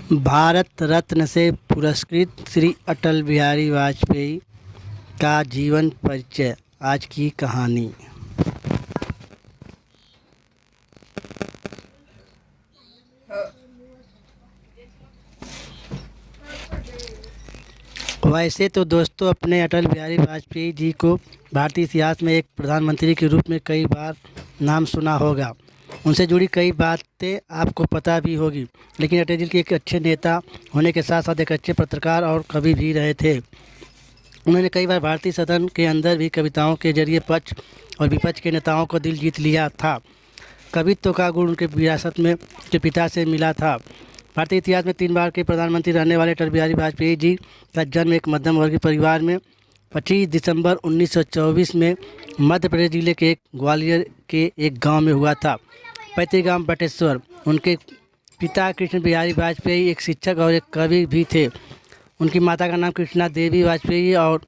भारत रत्न से पुरस्कृत श्री अटल बिहारी वाजपेयी का जीवन परिचय। आज की कहानी। वैसे तो दोस्तों, अपने अटल बिहारी वाजपेयी जी को भारतीय इतिहास में एक प्रधानमंत्री के रूप में कई बार नाम सुना होगा। उनसे जुड़ी कई बातें आपको पता भी होगी। लेकिन अटल जी के एक अच्छे नेता होने के साथ साथ एक अच्छे पत्रकार और कवि भी रहे थे। उन्होंने कई बार भारतीय सदन के अंदर भी कविताओं के जरिए पक्ष और विपक्ष के नेताओं को दिल जीत लिया था। कवित्व का गुण उनके विरासत में के पिता से मिला था। भारतीय इतिहास में 3 बार के प्रधानमंत्री रहने वाले अटल बिहारी वाजपेयी जी का जन्म एक मध्यम वर्गीय परिवार में 25 दिसंबर 1924 में मध्य प्रदेश जिले के ग्वालियर के एक गांव में हुआ था। पैतृक गांव बटेश्वर। उनके पिता कृष्ण बिहारी वाजपेयी एक शिक्षक और एक कवि भी थे। उनकी माता का नाम कृष्णा देवी वाजपेयी और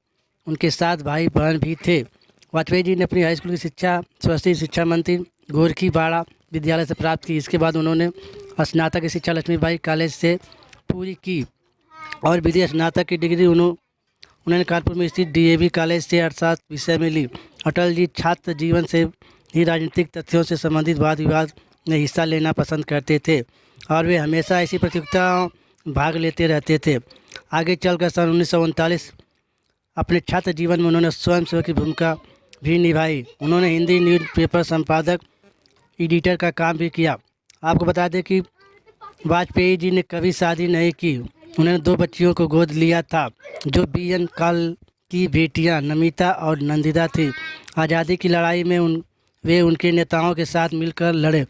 उनके 7 भाई बहन भी थे। वाजपेयी जी ने अपनी हाई स्कूल की शिक्षा स्वस्ति शिक्षा मंत्री गोरखीपाड़ा विद्यालय से प्राप्त की। इसके बाद उन्होंने स्नातक की शिक्षा लक्ष्मीबाई कॉलेज से पूरी की और विधि स्नातक की डिग्री उन्होंने कानपुर में स्थित डीएवी कॉलेज से अर्थशास्त्र विषय में ली। अटल जी छात्र जीवन से ही राजनीतिक तथ्यों से संबंधित वाद विवाद में हिस्सा लेना पसंद करते थे और वे हमेशा ऐसी प्रतियोगिताओं भाग लेते रहते थे। आगे चलकर सन 1939 अपने छात्र जीवन में उन्होंने स्वयंसेवक की भूमिका भी निभाई। उन्होंने हिंदी न्यूज़पेपर संपादक एडिटर का काम भी किया। आपको बता दें कि वाजपेयी जी ने कभी शादी नहीं की। उन्होंने 2 बच्चियों को गोद लिया था जो बीएन काल की बेटियां नमिता और नंदिता थी। आज़ादी की लड़ाई में वे उनके नेताओं के साथ मिलकर लड़े।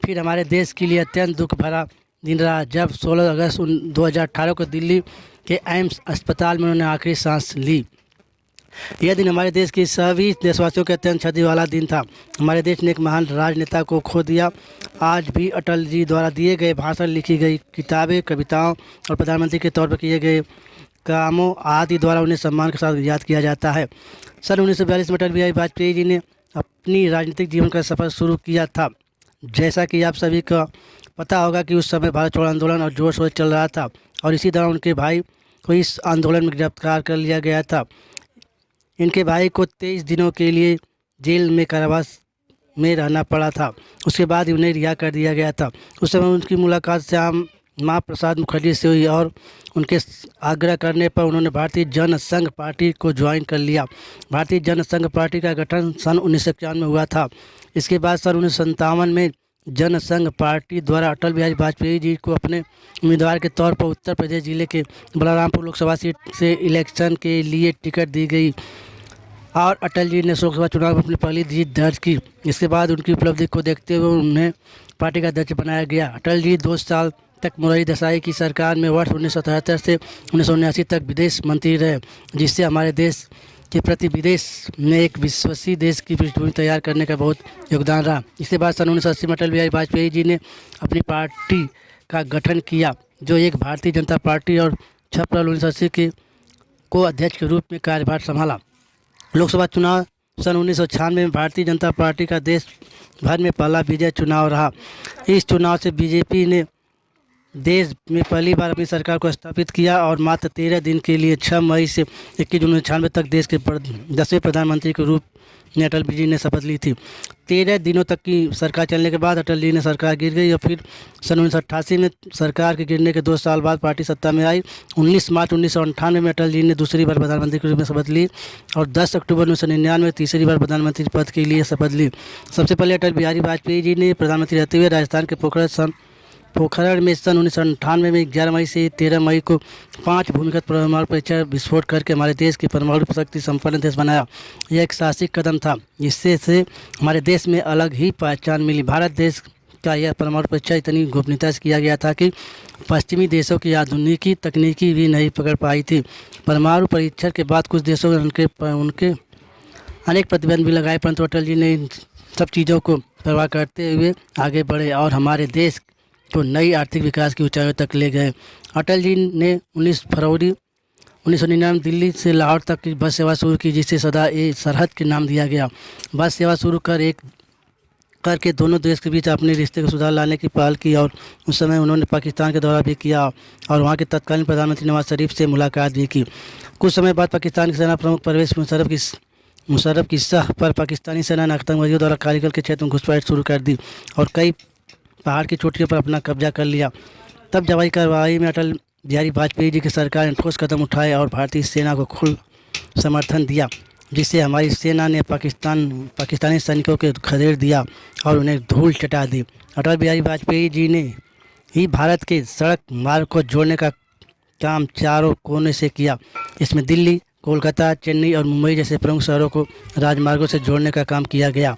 फिर हमारे देश के लिए अत्यंत दुख भरा दिन रहा जब 16 अगस्त 2018 को दिल्ली के एम्स अस्पताल में उन्होंने आखिरी सांस ली। यह दिन हमारे देश के सभी देशवासियों के अत्यंत क्षति वाला दिन था। हमारे देश ने एक महान राजनेता को खो दिया। आज भी अटल जी द्वारा दिए गए भाषण, लिखी गई किताबें, कविताओं और प्रधानमंत्री के तौर पर किए गए कामों आदि द्वारा उन्हें सम्मान के साथ याद किया जाता है। सन 1942 में अटल बिहारी वाजपेयी जी ने अपनी राजनीतिक जीवन का सफ़र शुरू किया था। जैसा कि आप सभी को पता होगा कि उस समय भारत छोड़ो आंदोलन और जोर शोर चल रहा था और इसी दौरान उनके भाई को इस आंदोलन में गिरफ्तार कर लिया गया था। इनके भाई को 23 दिनों के लिए जेल में कारावास में रहना पड़ा था। उसके बाद ही उन्हें रिहा कर दिया गया था। उस समय उनकी मुलाकात श्यामा प्रसाद मुखर्जी से हुई और उनके आग्रह करने पर उन्होंने भारतीय जन संघ पार्टी को ज्वाइन कर लिया। भारतीय जन संघ पार्टी का गठन सन 1991 में हुआ था। इसके बाद सन 1957 में जन संघ पार्टी द्वारा अटल बिहारी वाजपेयी जी को अपने उम्मीदवार के तौर पर उत्तर प्रदेश जिले के बलरामपुर लोकसभा सीट से इलेक्शन के लिए टिकट दी गई और अटल जी ने लोकसभा चुनाव में अपनी पहली जीत दर्ज की। इसके बाद उनकी उपलब्धि को देखते हुए उन्हें पार्टी का अध्यक्ष बनाया गया। अटल जी 2 साल तक मोरारजी देसाई की सरकार में वर्ष 1977 से 1979 तक विदेश मंत्री रहे, जिससे हमारे देश के प्रति विदेश में एक विश्वसनीय देश की पृष्ठभूमि तैयार करने का बहुत योगदान रहा। इसके बाद सन 1980 में अटल बिहारी वाजपेयी जी ने अपनी पार्टी का गठन किया, जो एक भारतीय जनता पार्टी और 6 अप्रैल 1980 के को अध्यक्ष के रूप में कार्यभार संभाला। लोकसभा चुनाव सन 1996 में भारतीय जनता पार्टी का देश भर में पहला विजय चुनाव रहा। इस चुनाव से बीजेपी ने देश में पहली बार अपनी सरकार को स्थापित किया और मात्र 13 दिन के लिए 6 मई से 21 जून 1996 तक देश के 10वें प्रधानमंत्री के रूप में अटल जी ने शपथ ली थी। 13 दिनों तक की सरकार चलने के बाद अटल जी ने सरकार गिर गई और फिर सन 1988 में सरकार के गिरने के 2 साल बाद पार्टी सत्ता में आई। 19 मार्च 1998 में अटल जी ने दूसरी बार प्रधानमंत्री के रूप में शपथ ली और 10 अक्टूबर 1999 में तीसरी बार प्रधानमंत्री पद के लिए शपथ ली। सबसे पहले अटल बिहारी वाजपेयी जी ने प्रधानमंत्री रहते हुए राजस्थान के पोखरण में सन 1998 में 11 मई से 13 मई को 5 भूमिगत परमाणु परीक्षण विस्फोट करके हमारे देश के परमाणु शक्ति संपन्न देश बनाया। यह एक साहसिक कदम था, जिससे हमारे देश में अलग ही पहचान मिली। भारत देश का यह परमाणु परीक्षण इतनी गोपनीयता से किया गया था कि पश्चिमी देशों की आधुनिकी तकनीकी भी नहीं पकड़ पाई थी। परमाणु परीक्षण के बाद कुछ देशों ने उनके अनेक प्रतिबंध भी लगाए, परंतु अटल जी ने इन सब चीज़ों को परवाह करते हुए आगे बढ़े और हमारे देश को नई आर्थिक विकास की ऊंचाइयों तक ले गए। अटल जी ने 19 फरवरी 1999 दिल्ली से लाहौर तक की बस सेवा शुरू की, जिसे सदा ए सरहद के नाम दिया गया। बस सेवा शुरू कर एक करके दोनों देश के बीच अपने रिश्ते को सुधार लाने की पहल की और उस समय उन्होंने पाकिस्तान का दौरा भी किया और वहाँ के तत्कालीन प्रधानमंत्री नवाज शरीफ से मुलाकात भी की। कुछ समय बाद पाकिस्तान के सेना प्रमुख परवेज़ मुशर्रफ की सह पर पाकिस्तानी सेना ने आतंकवादियों द्वारा कारीगल के क्षेत्र में घुसपैठ शुरू कर दी और कई पहाड़ की चोटियों पर अपना कब्जा कर लिया। तब जवाबी कार्रवाई में अटल बिहारी वाजपेयी जी की सरकार ने ठोस कदम उठाए और भारतीय सेना को खुल समर्थन दिया, जिससे हमारी सेना ने पाकिस्तानी सैनिकों को खदेड़ दिया और उन्हें धूल चटा दी। अटल बिहारी वाजपेयी जी ने ही भारत के सड़क मार्ग को जोड़ने का काम चारों कोने से किया। इसमें दिल्ली, कोलकाता, चेन्नई और मुंबई जैसे प्रमुख शहरों को राजमार्गों से जोड़ने का काम किया गया,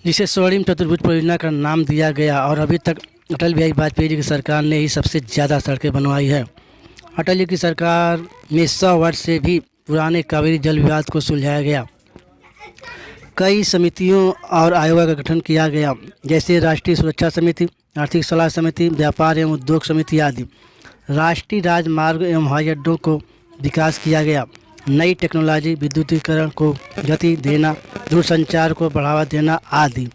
जिसे स्वर्णिम चतुर्भुज परियोजना का नाम दिया गया और अभी तक अटल बिहारी वाजपेयी जी की सरकार ने ही सबसे ज़्यादा सड़कें बनवाई है। अटल जी की सरकार में 100 वर्ष से भी पुराने कावेरी जल विवाद को सुलझाया गया। कई समितियों और आयोगों का गठन किया गया, जैसे राष्ट्रीय सुरक्षा समिति, आर्थिक सलाह समिति, व्यापार एवं उद्योग समिति आदि। राष्ट्रीय राजमार्ग एवं हवाई अड्डों को विकास किया गया। नई टेक्नोलॉजी, विद्युतीकरण को गति देना, दूरसंचार को बढ़ावा देना आदि।